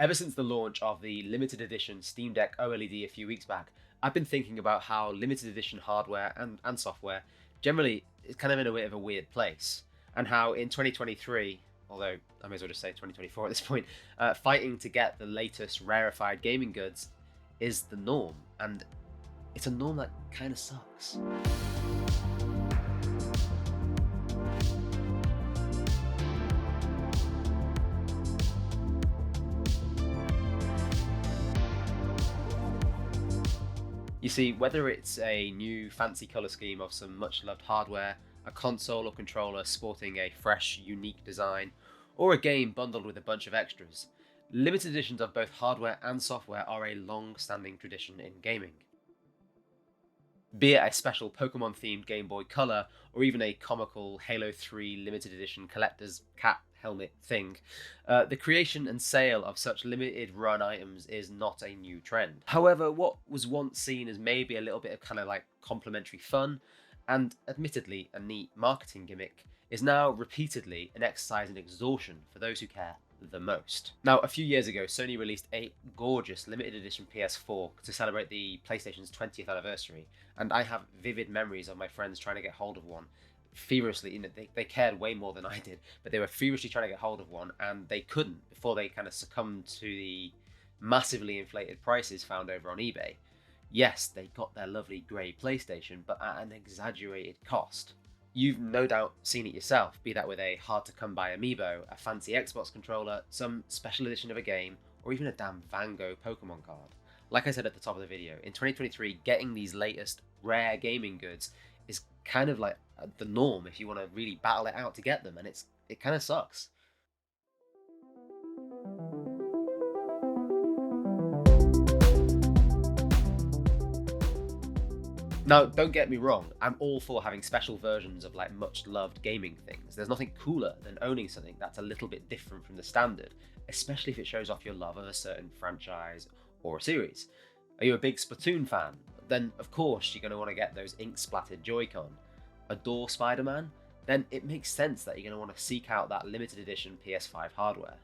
Ever since the launch of the limited edition Steam Deck OLED a few weeks back, I've been thinking about how limited edition hardware and software generally is kind of in a bit of a weird place, and how in 2023, although I may as well just say 2024 at this point, fighting to get the latest rarefied gaming goods is the norm, and it's a norm that kind of sucks. You see, whether it's a new fancy colour scheme of some much loved hardware, a console or controller sporting a fresh, unique design, or a game bundled with a bunch of extras, limited editions of both hardware and software are a long standing tradition in gaming. Be it a special Pokemon themed Game Boy Color, or even a comical Halo 3 limited edition collector's cat helmet thing, the creation and sale of such limited run items is not a new trend. However, what was once seen as maybe a little bit of kind of like complimentary fun, and admittedly a neat marketing gimmick, is now repeatedly an exercise in exhaustion for those who care the most. Now, a few years ago, Sony released a gorgeous limited edition PS4 to celebrate the PlayStation's 20th anniversary, and I have vivid memories of my friends trying to get hold of one. Feverishly, they cared way more than I did, but they were feverishly trying to get hold of one, and they couldn't before they kind of succumbed to the massively inflated prices found over on eBay. Yes, they got their lovely grey PlayStation, but at an exaggerated cost. You've no doubt seen it yourself, be that with a hard-to-come-by amiibo, a fancy Xbox controller, some special edition of a game, or even a damn Van Gogh Pokemon card. Like I said at the top of the video, in 2023, getting these latest rare gaming goods is kind of like the norm if you want to really battle it out to get them, and it kind of sucks. Now, don't get me wrong, I'm all for having special versions of like much loved gaming things. There's nothing cooler than owning something that's a little bit different from the standard, especially if it shows off your love of a certain franchise or a series. Are you a big Splatoon fan? Then of course you're going to want to get those ink splattered Joy-Con. Adore Spider-Man? Then it makes sense that you're going to want to seek out that limited edition PS5 hardware.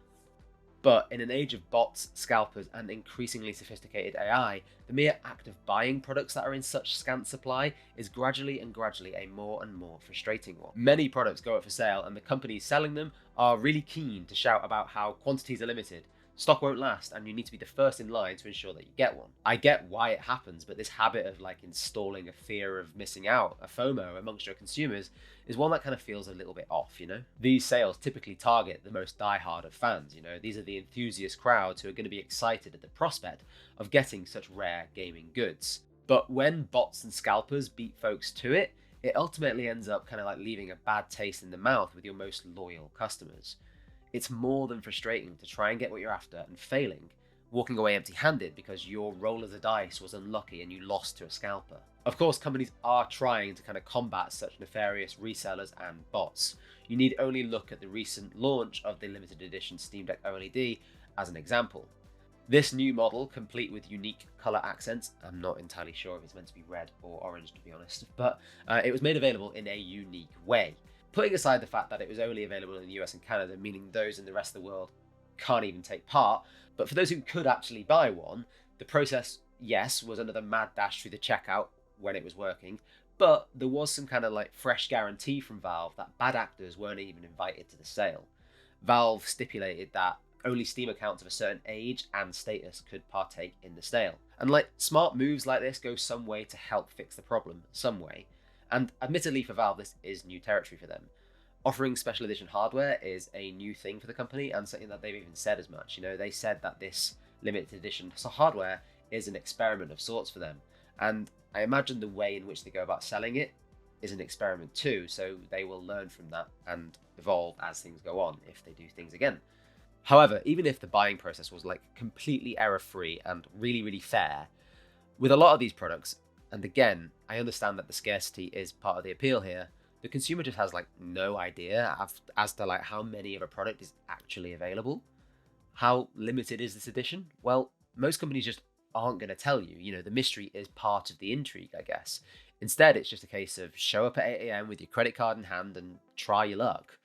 But in an age of bots, scalpers, and increasingly sophisticated AI, the mere act of buying products that are in such scant supply is gradually a more and more frustrating one. Many products go up for sale, and the companies selling them are really keen to shout about how quantities are limited, stock won't last, and you need to be the first in line to ensure that you get one. I get why it happens, but this habit of like installing a fear of missing out, a FOMO amongst your consumers, is one that kind of feels a little bit off, you know? These sales typically target the most diehard of fans, you know? These are the enthusiast crowds who are going to be excited at the prospect of getting such rare gaming goods. But when bots and scalpers beat folks to it, it ultimately ends up kind of like leaving a bad taste in the mouth with your most loyal customers. It's more than frustrating to try and get what you're after and failing, walking away empty-handed because your roll of the dice was unlucky and you lost to a scalper. Of course, companies are trying to kind of combat such nefarious resellers and bots. You need only look at the recent launch of the limited edition Steam Deck OLED as an example. This new model, complete with unique colour accents, I'm not entirely sure if it's meant to be red or orange to be honest, but it was made available in a unique way. Putting aside the fact that it was only available in the US and Canada, meaning those in the rest of the world can't even take part, but for those who could actually buy one, the process, yes, was another mad dash through the checkout when it was working, but there was some kind of like fresh guarantee from Valve that bad actors weren't even invited to the sale. Valve stipulated that only Steam accounts of a certain age and status could partake in the sale. And like smart moves like this go some way to help fix the problem, some way. And admittedly for Valve, this is new territory for them. Offering special edition hardware is a new thing for the company, and something that they've even said as much. You know, they said that this limited edition hardware is an experiment of sorts for them. And I imagine the way in which they go about selling it is an experiment too, so they will learn from that and evolve as things go on if they do things again. However, even if the buying process was like completely error-free and really fair, with a lot of these products, and again, I understand that the scarcity is part of the appeal here, the consumer just has like no idea as to like how many of a product is actually available. How limited is this edition? Well, most companies just aren't going to tell you. You know, the mystery is part of the intrigue, I guess. Instead, it's just a case of show up at 8 a.m. with your credit card in hand and try your luck.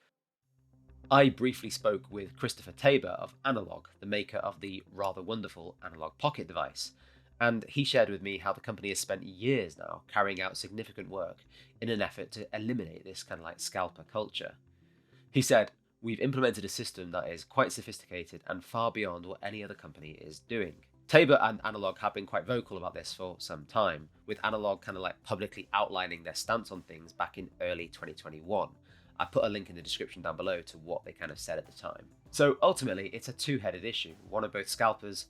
I briefly spoke with Christopher Tabor of Analog, the maker of the rather wonderful Analog Pocket device, and he shared with me how the company has spent years now carrying out significant work in an effort to eliminate this kind of like scalper culture. He said, "We've implemented a system that is quite sophisticated and far beyond what any other company is doing." Tabor and Analog have been quite vocal about this for some time, with Analog kind of like publicly outlining their stance on things back in early 2021. I put a link in the description down below to what they kind of said at the time. So ultimately, it's a two-headed issue, one of both scalpers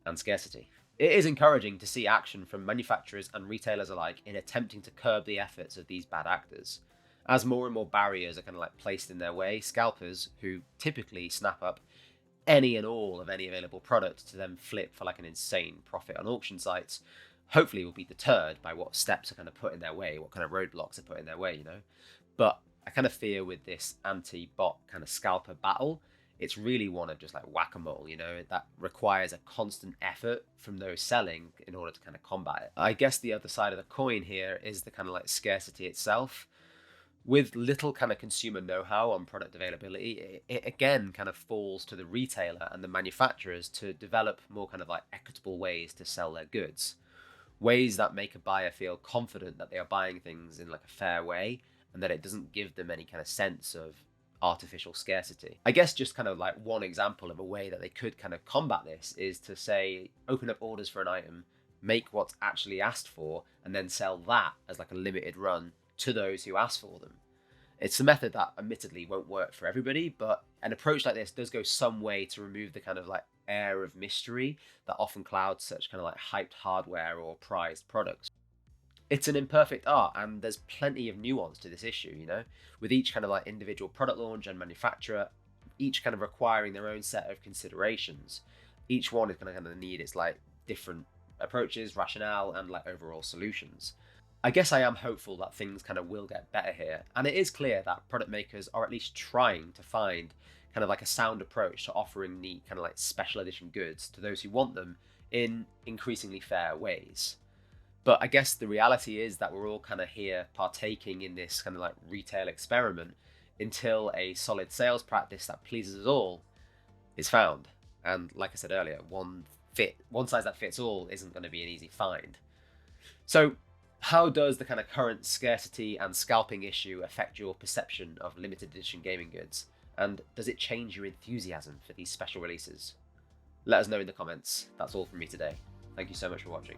and scarcity. It is encouraging to see action from manufacturers and retailers alike in attempting to curb the efforts of these bad actors. As more and more barriers are kind of like placed in their way, scalpers, who typically snap up any and all of any available product to then flip for like an insane profit on auction sites, hopefully will be deterred by what steps are kind of put in their way, what kind of roadblocks are put in their way, you know. But I kind of fear with this anti-bot kind of scalper battle, it's really one of just like whack-a-mole, you know, that requires a constant effort from those selling in order to kind of combat it. I guess the other side of the coin here is the kind of like scarcity itself. With little kind of consumer know-how on product availability, it again kind of falls to the retailer and the manufacturers to develop more kind of like equitable ways to sell their goods. Ways that make a buyer feel confident that they are buying things in like a fair way and that it doesn't give them any kind of sense of artificial scarcity. I guess just kind of like one example of a way that they could kind of combat this is to say, open up orders for an item, make what's actually asked for, and then sell that as like a limited run to those who ask for them. It's a method that admittedly won't work for everybody, but an approach like this does go some way to remove the kind of like air of mystery that often clouds such kind of like hyped hardware or prized products. It's an imperfect art, and there's plenty of nuance to this issue, you know, with each kind of like individual product launch and manufacturer, each kind of requiring their own set of considerations. Each one is going to kind of need its like different approaches, rationale, and like overall solutions. I guess I am hopeful that things kind of will get better here, and it is clear that product makers are at least trying to find kind of like a sound approach to offering neat kind of like special edition goods to those who want them in increasingly fair ways. But I guess the reality is that we're all kind of here partaking in this kind of like retail experiment until a solid sales practice that pleases us all is found. And like I said earlier, one size that fits all isn't going to be an easy find. So how does the kind of current scarcity and scalping issue affect your perception of limited edition gaming goods? And does it change your enthusiasm for these special releases? Let us know in the comments. That's all from me today. Thank you so much for watching.